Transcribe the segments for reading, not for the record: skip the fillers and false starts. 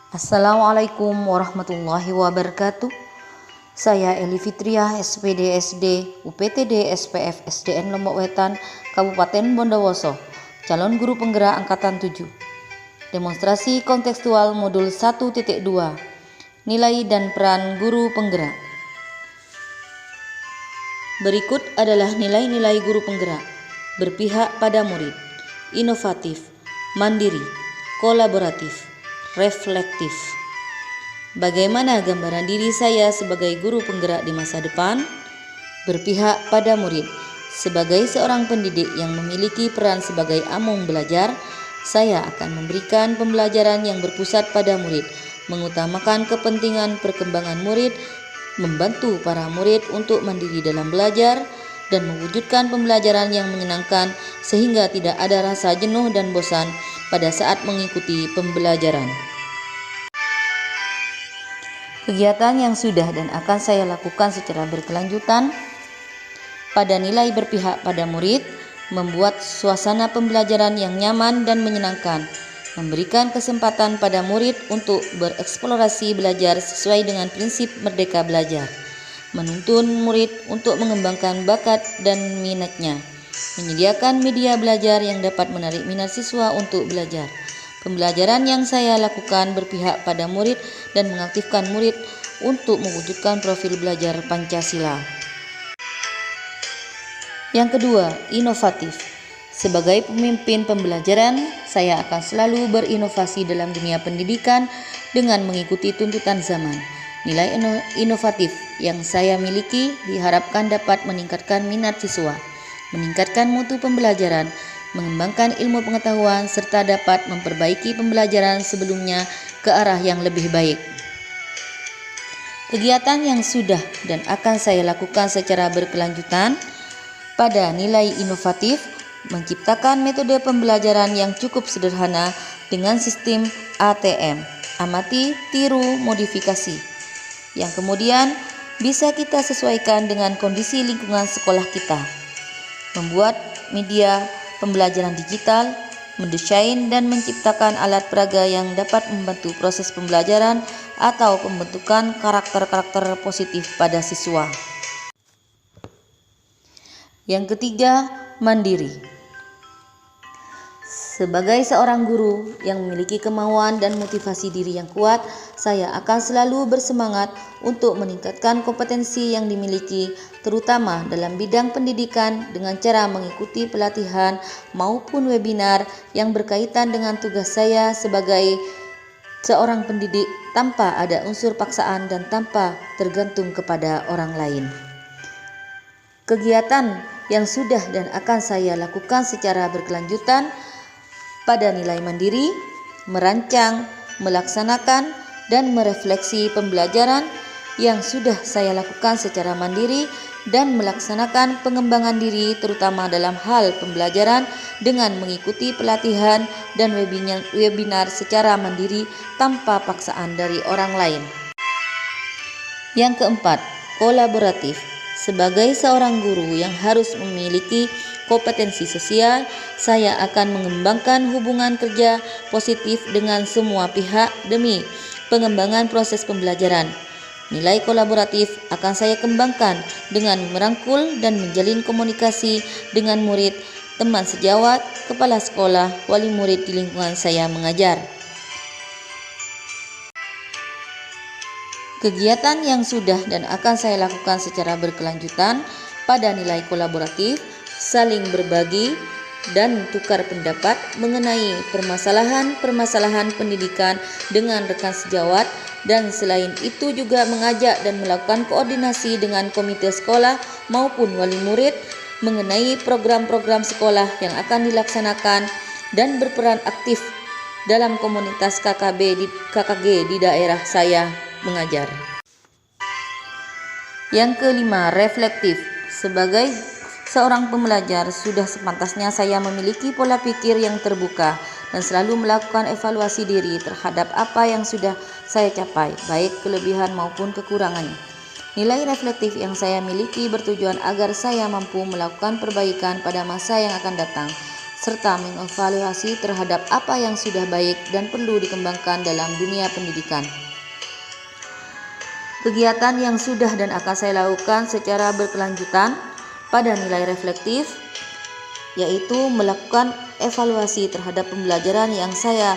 Assalamualaikum warahmatullahi wabarakatuh. Saya Eli Fitriah, SPD SD, UPTD SPF SDN Lombok Wetan, Kabupaten Bondowoso, calon guru penggerak Angkatan 7. Demonstrasi kontekstual modul 1.2, nilai dan peran guru penggerak. Berikut adalah nilai-nilai guru penggerak: berpihak pada murid, inovatif, mandiri, kolaboratif, reflektif. Bagaimana gambaran diri saya sebagai guru penggerak di masa depan? Berpihak pada murid. Sebagai seorang pendidik yang memiliki peran sebagai amung belajar, saya akan memberikan pembelajaran yang berpusat pada murid, mengutamakan kepentingan perkembangan murid, membantu para murid untuk mandiri dalam belajar, dan mewujudkan pembelajaran yang menyenangkan sehingga tidak ada rasa jenuh dan bosan pada saat mengikuti pembelajaran. Kegiatan yang sudah dan akan saya lakukan secara berkelanjutan pada nilai berpihak pada murid, membuat suasana pembelajaran yang nyaman dan menyenangkan, memberikan kesempatan pada murid untuk bereksplorasi belajar sesuai dengan prinsip merdeka belajar, menuntun murid untuk mengembangkan bakat dan minatnya, menyediakan media belajar yang dapat menarik minat siswa untuk belajar. Pembelajaran yang saya lakukan berpihak pada murid dan mengaktifkan murid untuk mewujudkan profil belajar Pancasila. Yang kedua, inovatif. Sebagai pemimpin pembelajaran, saya akan selalu berinovasi dalam dunia pendidikan dengan mengikuti tuntutan zaman. Nilai inovatif yang saya miliki diharapkan dapat meningkatkan minat siswa, meningkatkan mutu pembelajaran, mengembangkan ilmu pengetahuan, serta dapat memperbaiki pembelajaran sebelumnya ke arah yang lebih baik. Kegiatan yang sudah dan akan saya lakukan secara berkelanjutan pada nilai inovatif, menciptakan metode pembelajaran yang cukup sederhana dengan sistem ATM, amati, tiru, modifikasi, yang kemudian bisa kita sesuaikan dengan kondisi lingkungan sekolah kita. Membuat media pembelajaran digital, mendesain dan menciptakan alat peraga yang dapat membantu proses pembelajaran atau pembentukan karakter-karakter positif pada siswa. Yang ketiga, mandiri. Sebagai seorang guru yang memiliki kemauan dan motivasi diri yang kuat, saya akan selalu bersemangat untuk meningkatkan kompetensi yang dimiliki, terutama dalam bidang pendidikan dengan cara mengikuti pelatihan maupun webinar yang berkaitan dengan tugas saya sebagai seorang pendidik tanpa ada unsur paksaan dan tanpa tergantung kepada orang lain. Kegiatan yang sudah dan akan saya lakukan secara berkelanjutan pada nilai mandiri, merancang, melaksanakan, dan merefleksi pembelajaran yang sudah saya lakukan secara mandiri dan melaksanakan pengembangan diri terutama dalam hal pembelajaran dengan mengikuti pelatihan dan webinar secara mandiri tanpa paksaan dari orang lain. Yang keempat, kolaboratif. Sebagai seorang guru yang harus memiliki kompetensi sosial, saya akan mengembangkan hubungan kerja positif dengan semua pihak demi pengembangan proses pembelajaran. Nilai kolaboratif akan saya kembangkan dengan merangkul dan menjalin komunikasi dengan murid, teman sejawat, kepala sekolah, wali murid di lingkungan saya mengajar. Kegiatan yang sudah dan akan saya lakukan secara berkelanjutan pada nilai kolaboratif, saling berbagi dan tukar pendapat mengenai permasalahan-permasalahan pendidikan dengan rekan sejawat, dan selain itu juga mengajak dan melakukan koordinasi dengan komite sekolah maupun wali murid mengenai program-program sekolah yang akan dilaksanakan dan berperan aktif dalam komunitas KKG di daerah saya mengajar. Yang kelima, reflektif. Sebagai seorang pembelajar, sudah sepantasnya saya memiliki pola pikir yang terbuka dan selalu melakukan evaluasi diri terhadap apa yang sudah saya capai, baik kelebihan maupun kekurangannya. Nilai reflektif yang saya miliki bertujuan agar saya mampu melakukan perbaikan pada masa yang akan datang. serta mengevaluasi terhadap apa yang sudah baik dan perlu dikembangkan dalam dunia pendidikan. Kegiatan yang sudah dan akan saya lakukan secara berkelanjutan pada nilai reflektif, yaitu melakukan evaluasi terhadap pembelajaran yang saya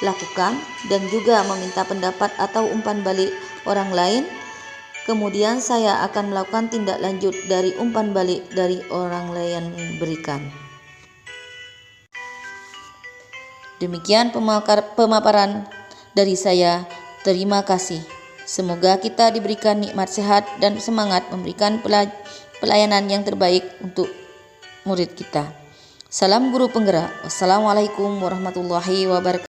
lakukan dan juga meminta pendapat atau umpan balik orang lain. Kemudian saya akan melakukan tindak lanjut dari umpan balik dari orang lain yang berikan. Demikian pemaparan dari saya. Terima kasih. Semoga kita diberikan nikmat sehat dan semangat memberikan pelayanan yang terbaik untuk murid kita. Salam guru penggerak. Wassalamualaikum warahmatullahi wabarakatuh.